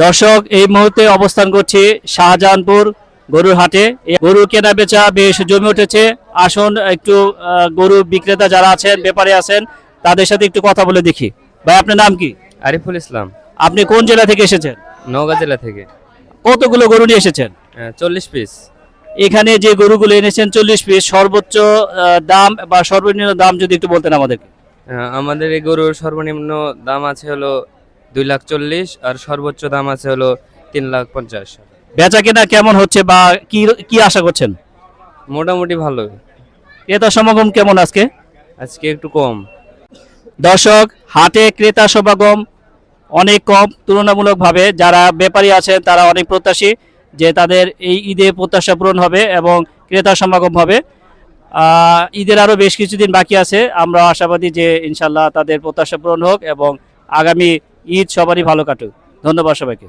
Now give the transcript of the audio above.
দর্শক, এই মুহূর্তে অবস্থান করছি শাহজাহানপুর গরুর হাটে। গরু কেনা বেচা বেশ জমে উঠেছে। আসুন একটু গরু বিক্রেতা যারা আছেন, ব্যাপারী আছেন, তাদের সাথে একটু কথা বলে দেখি। ভাই, আপনার নাম কি? আরিফুল ইসলাম, আপনি কোন জেলা থেকে এসেছেন? নওগাঁ জেলা থেকে। কতগুলো গরু নিয়ে এসেছেন? 40 পিস। এখানে যে গরুগুলো এনেছেন 40 পিস, সর্বোচ্চ দাম বা সর্বনিম্ন দাম যদি একটু বলতেন আমাদেরকে। আমাদের এই গরুর সর্বনিম্ন দাম আছে হলো 2,40,000 আর সর্বোচ্চ দাম আছে হলো 3,50,000। বেচা কেনা কেমন হচ্ছে বা কি কি আশা করছেন? মোটামুটি ভালো, ক্রেতা সমাগম কেমন আজকে? আজকে একটু কম। দর্শক, হাটে ক্রেতা সমাগম অনেক কম তুলনামূলকভাবে। যারা ব্যাপারী আছেন তারা অনেক প্রত্যাশী যে তাদের এই ঈদে প্রত্যাশা পূরণ হবে এবং ক্রেতা সমাগম হবে। ঈদের আরও বেশ কিছুদিন বাকি আছে। আমরা আশাবাদী যে ইনশাল্লাহ তাদের প্রত্যাশা পূরণ হোক এবং আগামী ঈদ সবারই ভালো কাটুক। ধন্যবাদ সবাইকে।